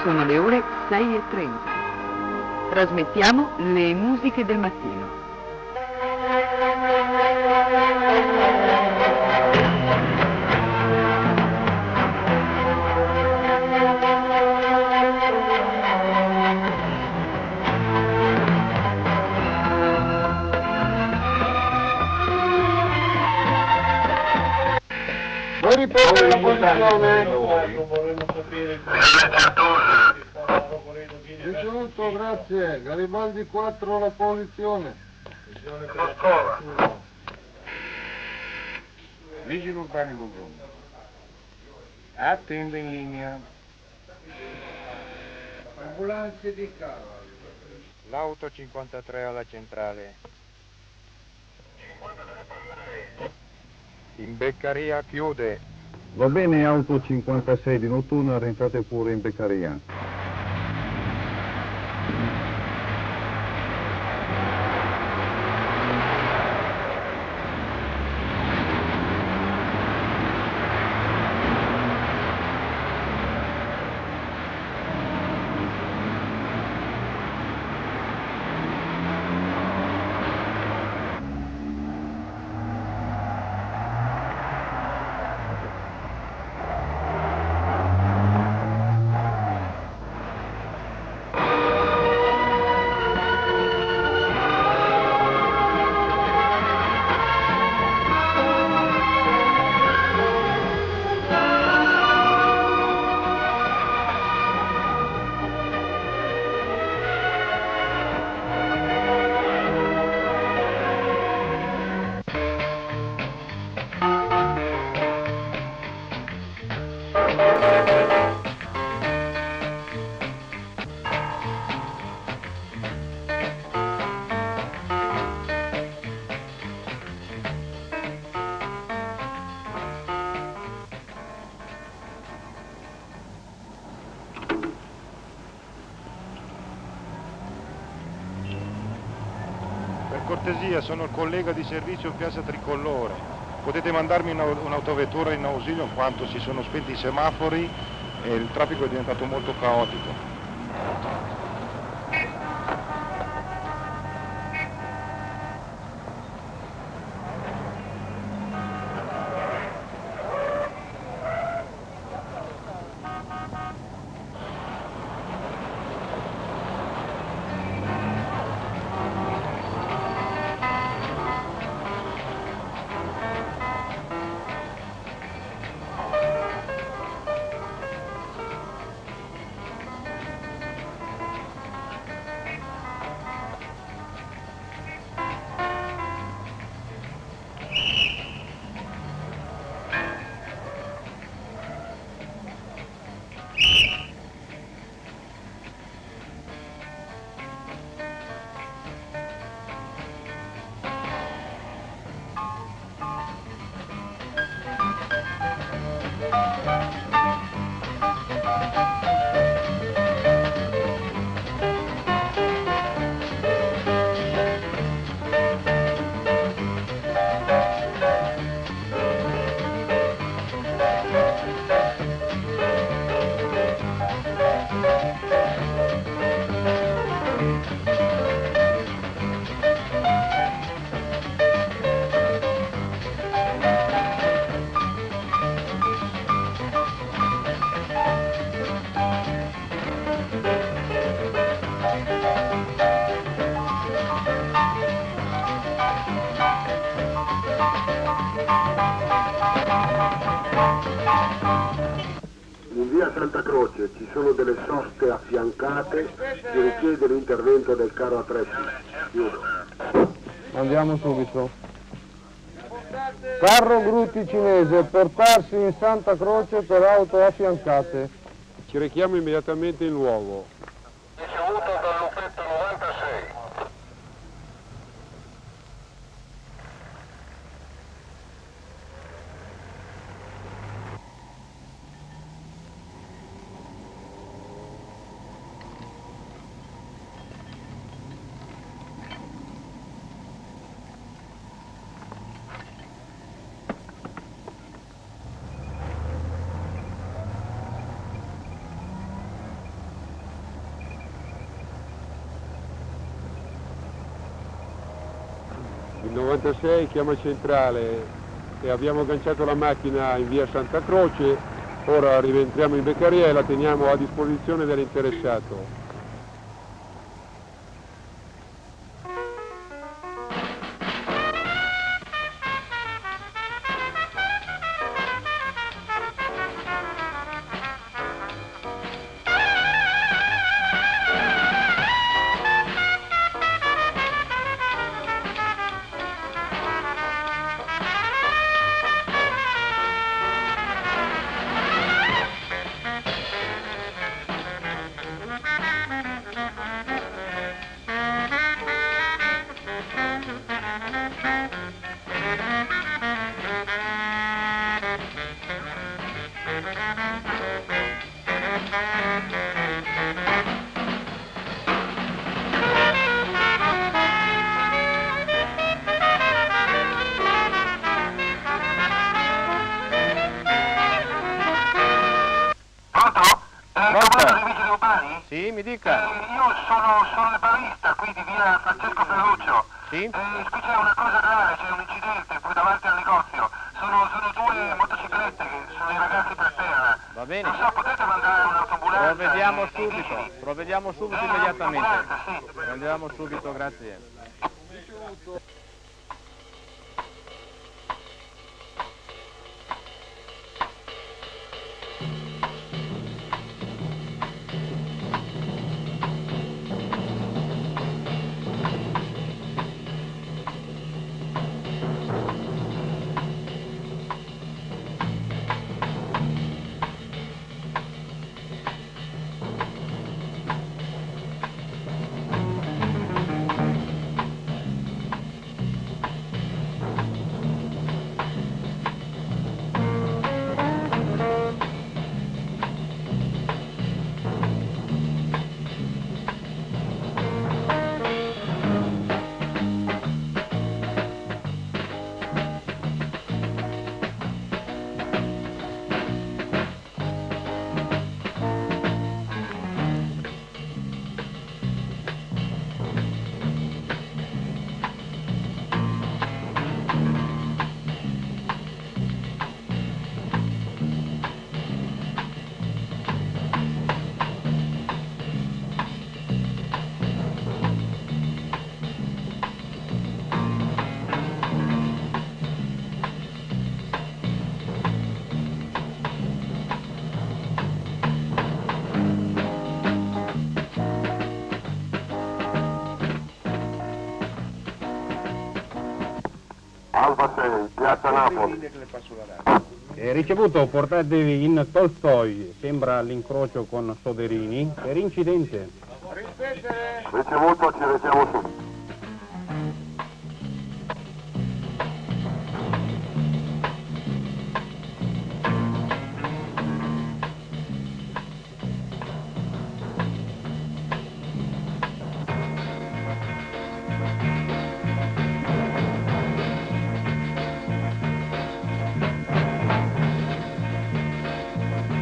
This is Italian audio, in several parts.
Sono le ore 6:30. Trasmettiamo le musiche del mattino. Vuoi ripetere la posizione? Ricevuto, grazie. Garibaldi 4 la posizione. Vigili urbani Monroe. Attendo in linea. Ambulanze di cavallo. L'auto 53 alla centrale. In Beccaria chiude. Va bene, auto 56 di notturna, rientrate pure in Beccaria. Per cortesia, sono il collega di servizio Piazza Tricolore. Potete mandarmi un'autovettura in ausilio in quanto si sono spenti i semafori e il traffico è diventato molto caotico. In via Santa Croce ci sono delle soste affiancate, si richiede l'intervento del carro attrezzi. Chiudo. Andiamo subito. Carro Grutti cinese, portarsi in Santa Croce per auto affiancate. Ci rechiamo immediatamente in luogo. Ricevuto dal Lupetto 96. Il 96 chiama centrale e abbiamo agganciato la macchina in via Santa Croce, ora rientriamo in Beccaria e la teniamo a disposizione dell'interessato. Sì, mi dica. Io sono il barista qui di via Francesco Ferruccio. Sì? Qui c'è una cosa grave, c'è un incidente qui davanti al negozio. Sono due motociclette che sono i ragazzi per terra. Va bene. Non so, potete mandare un'autoambulanza? Provvediamo subito immediatamente. Prendiamo subito, grazie. Alfa 6, piazza Napoli. Ricevuto, portatevi in Tolstoi, sembra all'incrocio con Soderini, per incidente. Ricevuto, ci rechiamo subito.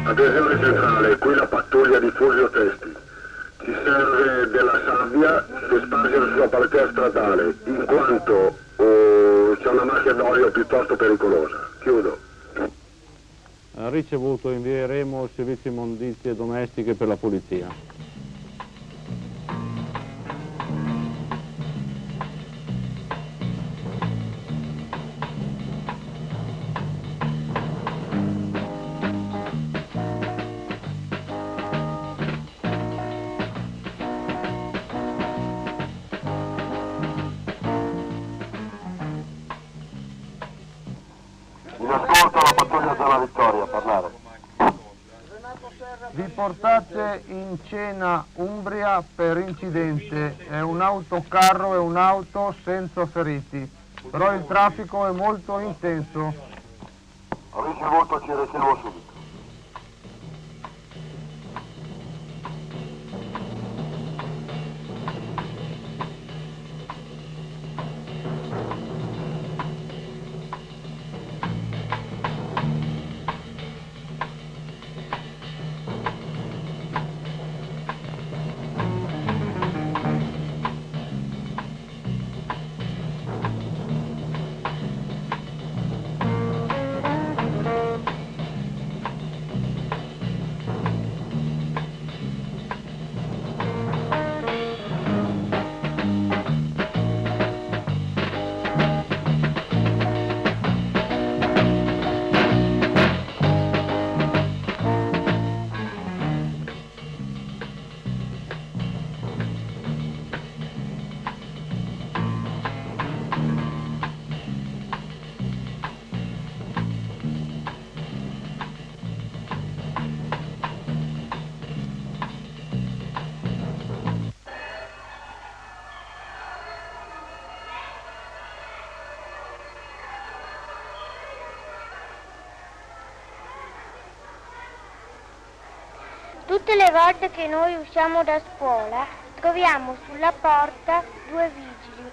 Adesione centrale, qui la pattuglia di Fulvio Testi. Ci serve della sabbia per spargere sulla parete stradale, in quanto c'è una macchia d'olio piuttosto pericolosa. Chiudo. Ricevuto, invieremo servizi immondizie domestiche per la polizia. In ascolto la pattuglia della Vittoria, a parlare. Vi portate in Cena Umbria per incidente, è un autocarro e un'auto senza feriti, però il traffico è molto intenso. Ricevuto, ci rechiamo subito. Tutte le volte che noi usciamo da scuola troviamo sulla porta 2 vigili.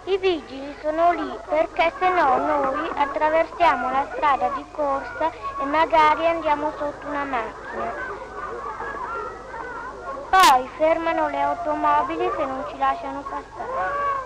I vigili sono lì perché se no noi attraversiamo la strada di corsa e magari andiamo sotto una macchina. Poi fermano le automobili se non ci lasciano passare.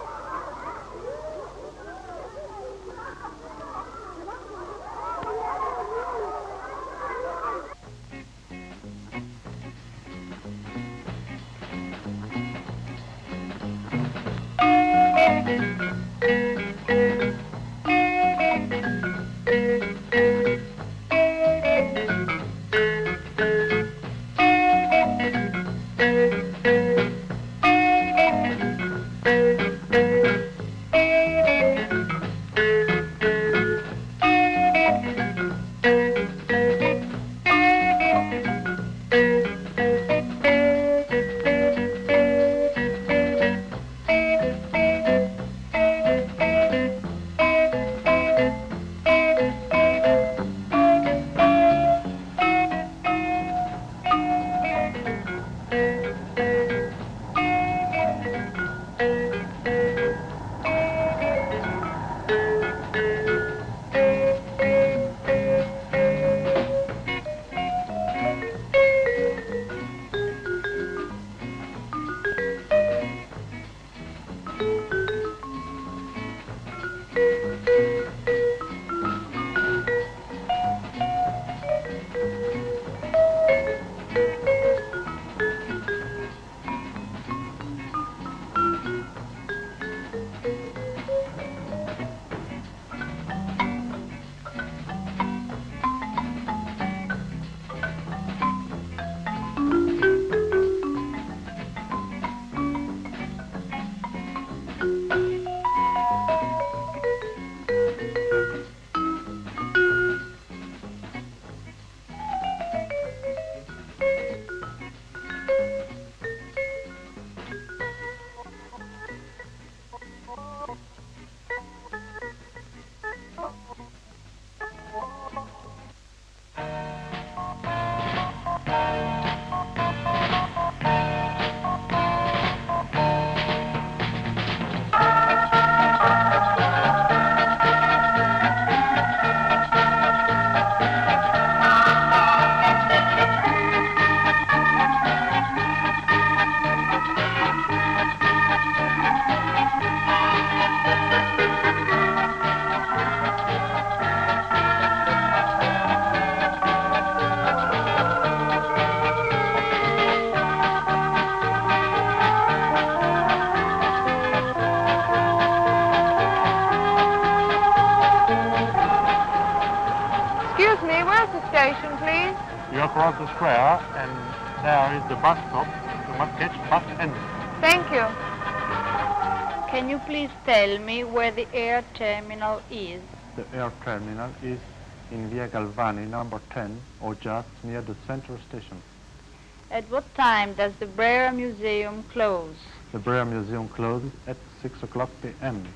Across the square, and there is the bus stop. You must catch bus N. Thank you. Can you please tell me where the air terminal is? The air terminal is in Via Galvani, number 10, or just near the central station. At what time does the Brera Museum close? The Brera Museum closes at 6 o'clock p.m.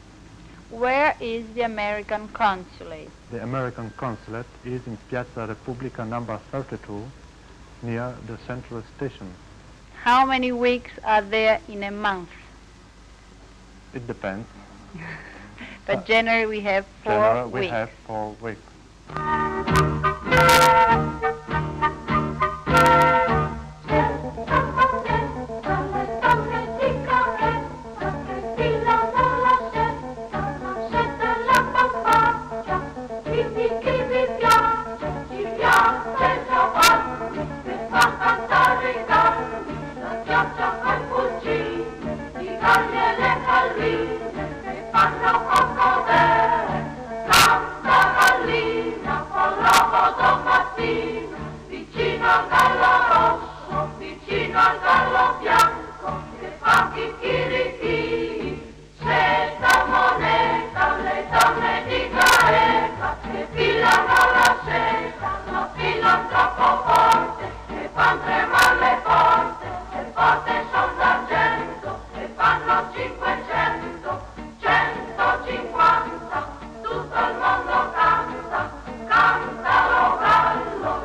Where is the American consulate? The American consulate is in Piazza Repubblica number 32, near the central station. How many weeks are there in a month? It depends. But generally we have 4 Generally weeks. we have 4 weeks.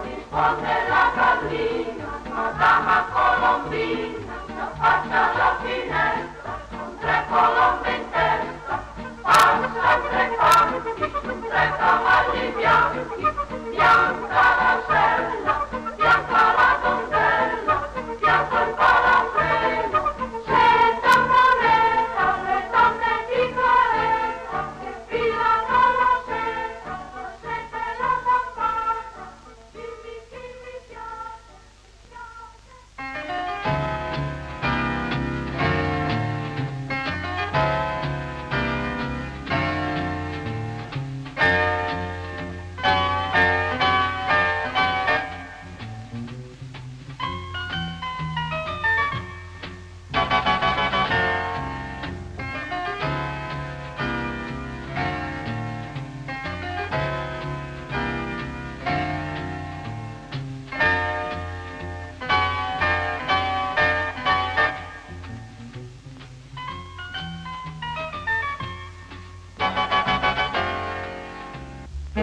Risponde la gallina.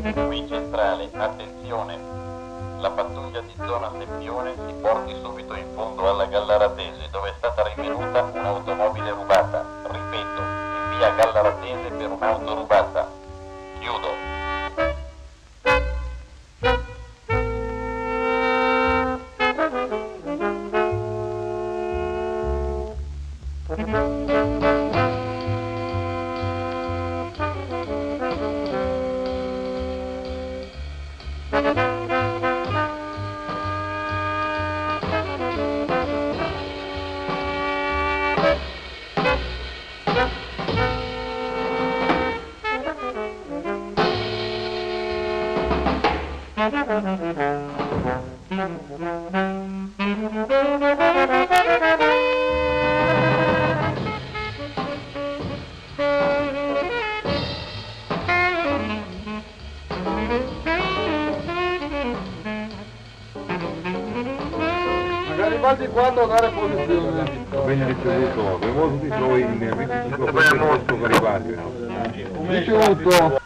Qui centrale, attenzione, la pattuglia di zona Seppione si porti subito in fondo alla Gallaratese dove è stata rinvenuta un'automobile rubata. Ripeto, in via Gallaratese per un'auto rubata. Chiudo. Garibaldi quando dare posizione? Ben ricevuto, abbiamo tutti noi in 25 Garibaldi. Ricevuto.